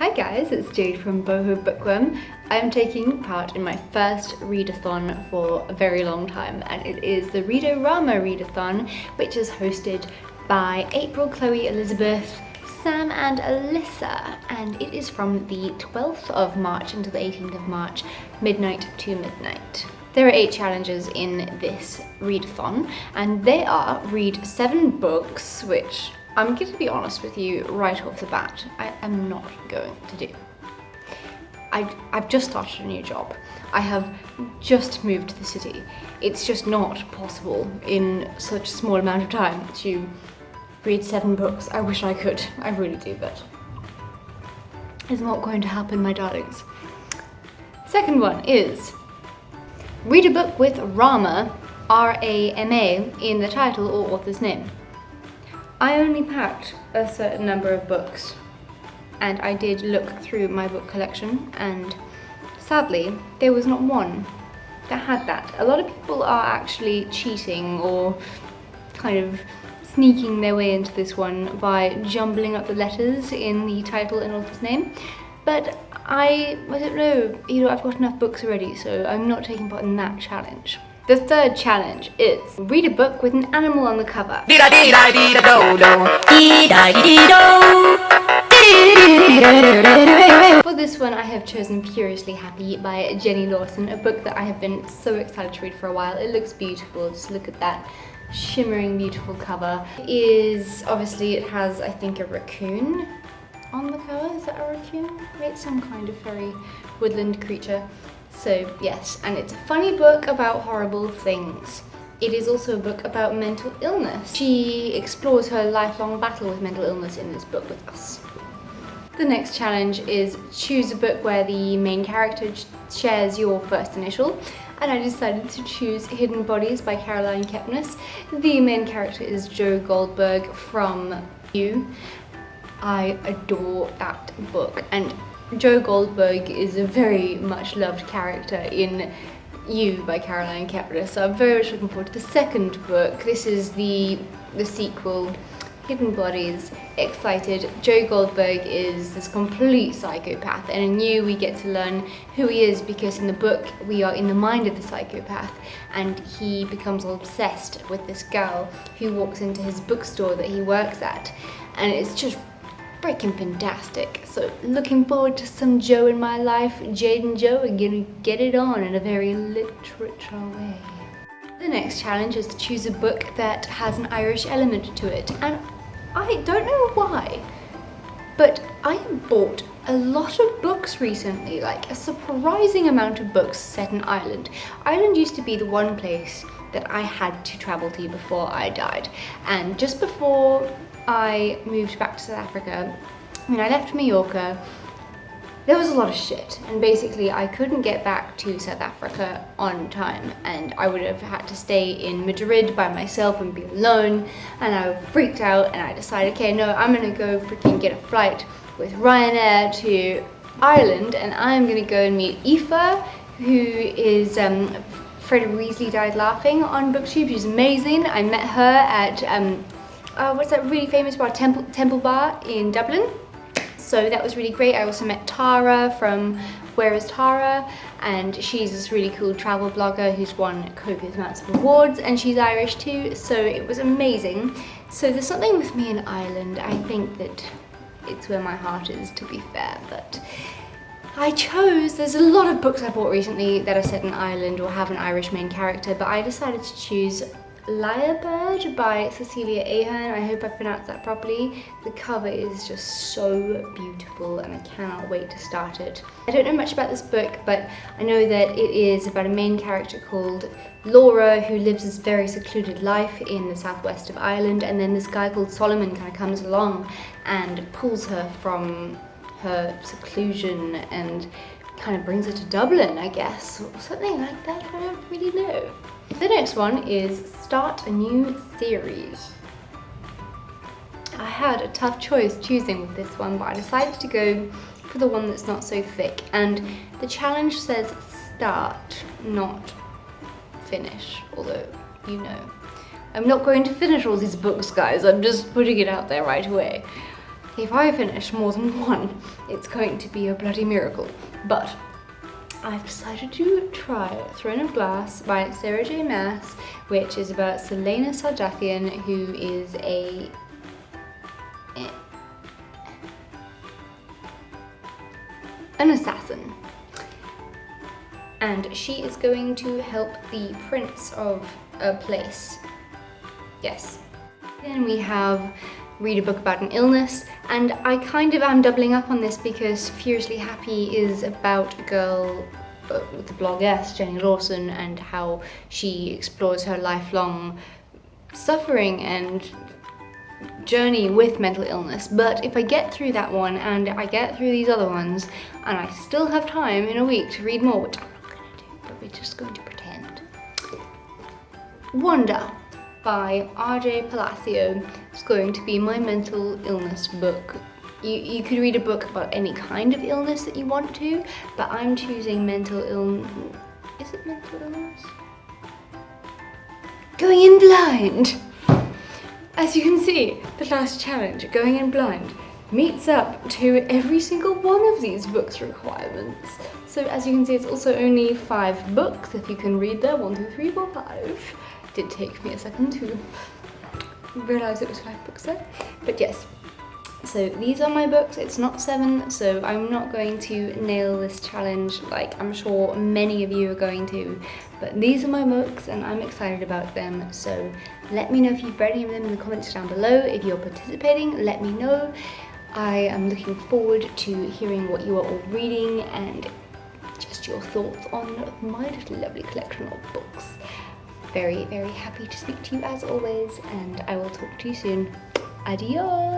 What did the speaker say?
Hi guys, it's Jade from Boho Bookworm. I'm taking part in my first readathon for a very long time, and it is the Read-O-Rama readathon, which is hosted by April, Chloe, Elizabeth, Sam and Alyssa, and it is from the 12th of March until the 18th of March, midnight to midnight. There are 8 challenges in this readathon, and they are read 7 books, which I'm going to be honest with you right off the bat, I am not going to do. I've just started a new job. I have just moved to the city. It's just not possible in such a small amount of time to read 7 books. I wish I could, I really do, but it's not going to happen, my darlings. Second one is read a book with Rama, R-A-M-A, in the title or author's name. I only packed a certain number of books, and I did look through my book collection, and sadly there was not one that had that. A lot of people are actually cheating or kind of sneaking their way into this one by jumbling up the letters in the title and author's name, but I don't know, I've got enough books already, so I'm not taking part in that challenge. The third challenge is read a book with an animal on the cover. For this one, I have chosen Furiously Happy by Jenny Lawson, a book that I have been so excited to read for a while. It looks beautiful, just look at that shimmering beautiful cover. It has, I think, a raccoon on the cover. Is that a raccoon? It's some kind of furry woodland creature. So yes, and it's a funny book about horrible things. It is also a book about mental illness. She explores her lifelong battle with mental illness in this book with us. The next challenge is choose a book where the main character shares your first initial, and I decided to choose Hidden Bodies by Caroline Kepnes. The main character is Joe Goldberg from You. I adore that book, and Joe Goldberg is a very much loved character in You by Caroline Kepnes, so I'm very much looking forward to the second book. This is the sequel, Hidden Bodies. Excited. Joe Goldberg is this complete psychopath, and in You we get to learn who he is, because in the book we are in the mind of the psychopath, and he becomes obsessed with this girl who walks into his bookstore that he works at, and it's just freaking fantastic. So looking forward to some Joe in my life. Jade and Joe are gonna get it on in a very literature way. The next challenge is to choose a book that has an Irish element to it, and I don't know why, but I bought a lot of books recently, like a surprising amount of books set in Ireland. Ireland used to be the one place that I had to travel to before I died, and just before I moved back to South Africa, when I left Mallorca, there was a lot of shit, and basically I couldn't get back to South Africa on time, and I would have had to stay in Madrid by myself and be alone, and I freaked out, and I decided, okay, no, I'm gonna go freaking get a flight with Ryanair to Ireland, and I'm gonna go and meet Aoife, who is Fred Weasley Died Laughing on BookTube. She's amazing. I met her at what's that really famous bar, Temple Bar in Dublin, so that was really great. I also met Tara from Where is Tara, and she's this really cool travel blogger who's won copious amounts of awards, and she's Irish too, so it was amazing. So there's something with me in Ireland. I think that it's where my heart is, to be fair, but there's a lot of books I bought recently that are set in Ireland or have an Irish main character, but I decided to choose Lyrebird by Cecilia Ahern. I hope I pronounced that properly. The cover is just so beautiful, and I cannot wait to start it. I don't know much about this book, but I know that it is about a main character called Laura who lives this very secluded life in the southwest of Ireland, and then this guy called Solomon kind of comes along and pulls her from her seclusion and kind of brings her to Dublin, I guess, or something like that. I don't really know. The next one is start a new series. I had a tough choice choosing with this one, but I decided to go for the one that's not so thick, and the challenge says start, not finish, although, I'm not going to finish all these books, guys. I'm just putting it out there right away. if I finish more than one, it's going to be a bloody miracle. But I've decided to try Throne of Glass by Sarah J. Maas, which is about Selena Sardathian, who is an assassin. And she is going to help the prince of a place. Yes. Then we have Read a Book About an Illness, and I kind of am doubling up on this because Furiously Happy is about a girl, the bloggess Jenny Lawson, and how she explores her lifelong suffering and journey with mental illness. But if I get through that one and I get through these other ones and I still have time in a week to read more, which I'm not going to do, but we're just going to pretend. Wanda by R.J. Palacio is going to be my mental illness book. You could read a book about any kind of illness that you want to, but I'm choosing mental illness. Is it mental illness? Going in blind! As you can see, the last challenge, Going in Blind, meets up to every single one of these books' requirements. So as you can see, it's also only 5 books, if you can read there. 1, 2, 3, 4, 5. Did take me a second to realise it was 5 books there, but yes. So these are my books. It's not 7, so I'm not going to nail this challenge like I'm sure many of you are going to, but these are my books and I'm excited about them. So let me know if you've read any of them in the comments down below. If you're participating, let me know. I am looking forward to hearing what you are all reading and just your thoughts on my little lovely collection of books. Very, very happy to speak to you as always, and I will talk to you soon. Adios!